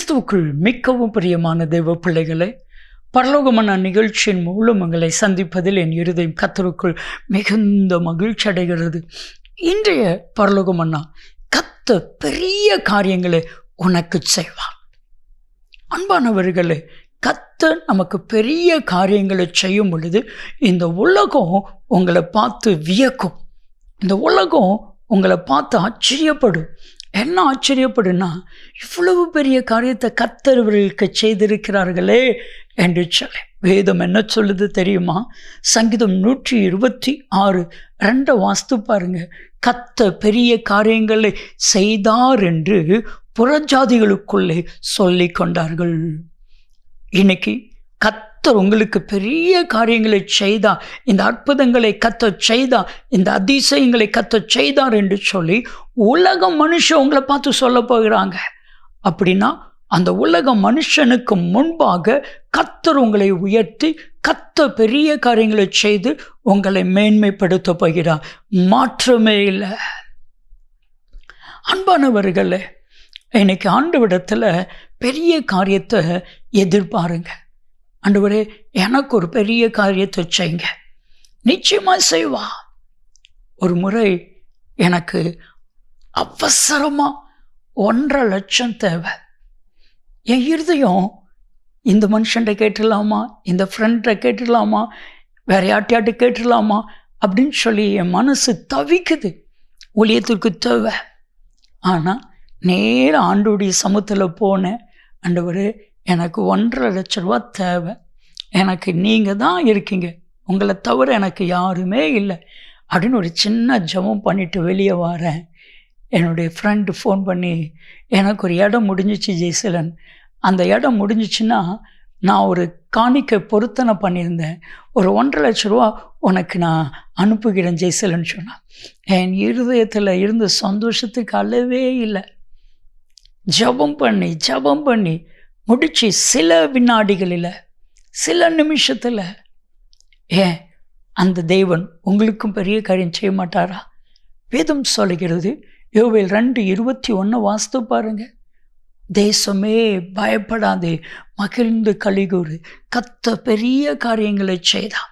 கிறிஸ்துவுக்குள் மிகவும் பிரியமான தேவ பிள்ளைகளை, பரலோகமான நிகழ்ச்சியின் மூலம் உங்களை சந்திப்பதில் என் இருதயம் கர்த்தருக்குள் மிகுந்த மகிழ்ச்சி அடைகிறது. இன்றைய பரலோகமன்னா கர்த்தர் பெரிய காரியங்களை உனக்கு செய்வார். அன்பானவர்களே, கர்த்தர் நமக்கு பெரிய காரியங்களை செய்யும் பொழுது இந்த உலகம் உங்களை பார்த்து வியக்கும். இந்த உலகம் உங்களை பார்த்து ஆச்சரியப்படும். என்ன ஆச்சரியப்படுன்னா, இவ்வளவு பெரிய காரியத்தை கர்த்தர் இவர்களுக்கு செய்திருக்கிறார்களே என்று சொல்லி. வேதம் என்ன சொல்லுது தெரியுமா? சங்கீதம் 126:2 வாஸ்து பாருங்க. கர்த்தர் பெரிய காரியங்களை செய்தார் என்று புறஜாதிகளுக்குள்ளே சொல்லி கொண்டார்கள். இன்னைக்கு கர்த்தர் உங்களுக்கு பெரிய காரியங்களை செய்தார், இந்த அற்புதங்களை கர்த்தர் செய்தார், இந்த அதிசயங்களை கர்த்தர் செய்தார் என்று சொல்லி உலக மனுஷன் உங்களை பார்த்து சொல்ல போகிறாங்க. அப்படின்னா அந்த உலக மனுஷனுக்கு முன்பாக கர்த்தர் உங்களை உயர்த்தி, கர்த்தர் பெரிய காரியங்களை செய்து உங்களை மேன்மைப்படுத்த போகிறார். மாற்றமே இல்லை. அன்பானவர்களே, இன்னைக்கு ஆண்டவரிடத்தில் பெரிய காரியத்தை எதிர்பாருங்க. ஆண்டவரே, எனக்கு ஒரு பெரிய காரியத்தை செய்யுங்க. நிச்சயமாக செய்வா. ஒரு முறை எனக்கு அவசரமாக 1.5 லட்சம் தேவை. என் இருதயம் இந்த மனுஷன்ட்ட கேட்டுடலாமா, இந்த ஃப்ரெண்ட்டை கேட்டுடலாமா, வேற யார்ட்டையாட்டு கேட்டுடலாமா அப்படின்னு சொல்லி என் மனசு தவிக்குது. ஊழியத்திற்கு தேவை. ஆனால் நேராக ஆண்டவருடைய சமூகத்தில் போனேன். ஆண்டவரே, எனக்கு 1.5 லட்ச ரூபா தேவை. எனக்கு நீங்கள் தான் இருக்கீங்க, உங்களை தவிர எனக்கு யாருமே இல்லை அப்படின்னு ஒரு சின்ன ஜெபம் பண்ணிவிட்டு வெளியே வரேன். என்னுடைய ஃப்ரெண்டு ஃபோன் பண்ணி, எனக்கு ஒரு இடம் முடிஞ்சிச்சு ஜெய்சலன், அந்த இடம் முடிஞ்சிச்சுன்னா நான் ஒரு காணிக்கை பொருத்தனை பண்ணியிருந்தேன், ஒரு 1.5 லட்ச ரூபா உனக்கு நான் அனுப்புகிறேன் ஜெய்சலன் சொன்னான். என் இருதயத்தில் இருந்த சந்தோஷத்துக்கு அளவே இல்லை. ஜெபம் பண்ணி முடிச்சு சில வினாடிகளில், சில நிமிஷத்தில், ஏன் அந்த தேவன் உங்களுக்கும் பெரிய காரியம் செய்ய மாட்டாரா? வேதம் சொல்லுகிறது. யோவேல் 2:21 வாஸ்து பாருங்க. தேசமே பயப்படாதே, மகிழ்ந்து களிகூறு, கர்த்தர் பெரிய காரியங்களை செய்தான்.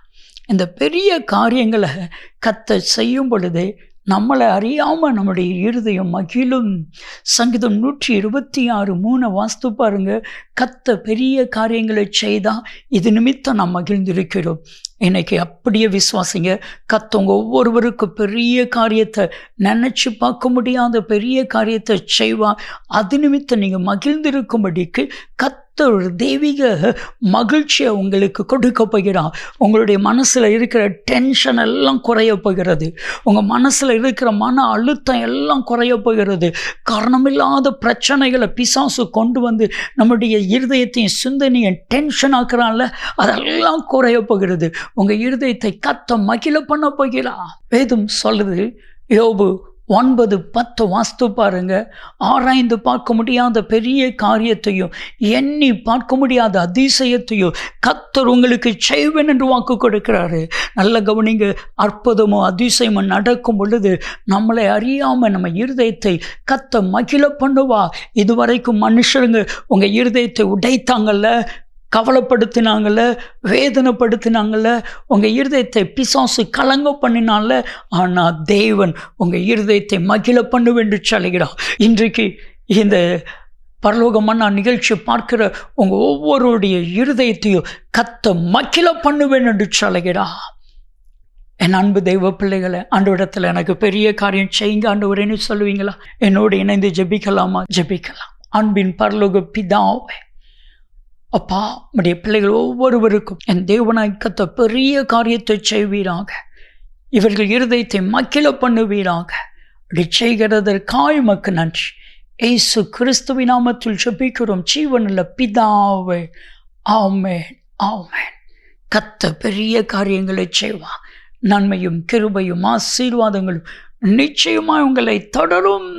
இந்த பெரிய காரியங்களை கர்த்தர் செய்யும் பொழுதே நம்மளை அறியாமல் நம்முடைய இருதயம் மகிழும். சங்கீதம் 126:3 வாஸ்து பாருங்க. கர்த்தர் பெரிய காரியங்களை செய்தா, இது நிமித்தம் நாம் மகிழ்ந்திருக்கிறோம். இன்னைக்கு அப்படியே விசுவாசிங்க. கர்த்தர் ஒவ்வொருவருக்கும் பெரிய காரியத்தை, நினைச்சு பார்க்க முடியாத பெரிய காரியத்தை செய்வா. அது நிமித்தம் நீங்கள் மகிழ்ந்திருக்கும்படிக்கு கர்த்தர் ஒரு தெய்வீக மகிழ்ச்சியை உங்களுக்கு கொடுக்க போகிறார். உங்களுடைய மனசில் இருக்கிற டென்ஷன் எல்லாம் குறைய போகிறது. உங்கள் மனசில் இருக்கிற மன அழுத்தம் எல்லாம் குறைய போகிறது. காரணமில்லாத பிரச்சனைகளை பிசாசு கொண்டு வந்து நம்முடைய இருதயத்தையும் சிந்தனையும் டென்ஷன் ஆக்குறான்ல, அதெல்லாம் குறைய போகிறது. உங்கள் இருதயத்தை கர்த்தர் மகிழ பண்ண போகிறார். வேதம் சொல்லுது. யோபு 9:10 வாஸ்து பாருங்க. ஆராய்ந்து பார்க்க முடியாத பெரிய காரியத்தையும், எண்ணி பார்க்க முடியாத அதிசயத்தையும் கர்த்தர் உங்களுக்கு செய்வேன் என்று வாக்கு கொடுக்கிறாரு. நல்ல கவனிங்க. அற்புதமோ அதிசயமோ நடக்கும் பொழுது நம்மளை அறியாமல் நம்ம இருதயத்தை கர்த்தர் மகிழ பண்ணுவா. இதுவரைக்கும் மனுஷருங்க உங்கள் இருதயத்தை உடைத்தாங்கல்ல, கவலைப்படுத்தினாங்கள்ல, வேதனைப்படுத்தினாங்கள்ல, உங்கள் இருதயத்தை பிசாசு கலங்க பண்ணினால, ஆனால் தேவன் உங்கள் இருதயத்தை மகிழ பண்ணுவேன் என்று சொல்கிறார். இன்றைக்கு இந்த பரலோகமான நிகழ்ச்சி பார்க்கிற உங்கள் ஒவ்வொருடைய இருதயத்தையும் கர்த்தர் மகிழ பண்ணுவேன் என்று சொல்கிறார். என் அன்பு தெய்வ பிள்ளைகளை, ஆண்டவரிடத்தில் எனக்கு பெரிய காரியம் செய்யுங்க ஆண்டவரேன்னு சொல்லுவீங்களா? என்னோடு இணைந்து ஜெபிக்கலாமா? ஜெபிக்கலாம். அன்பின் பரலோக பிதாவே, அப்பா, நம்முடைய பிள்ளைகள் ஒவ்வொருவருக்கும் என் தேவனாய் கர்த்தர் பெரிய காரியத்தை செய்வீராக. இவர்கள் இருதயத்தை மகிழ பண்ணுவீராக. அப்படி செய்கிறதற்காய் உமக்கு நன்றி. இயேசு கிறிஸ்துவின் நாமத்தில் ஜெபிக்கிறோம் ஜீவனுள்ள பிதாவே. ஆமென், ஆமென். கர்த்தர் பெரிய காரியங்களை செய்வா. நன்மையும் கிருபையும் ஆசீர்வாதங்களும் நிச்சயமாய் உங்களை தொடரும்.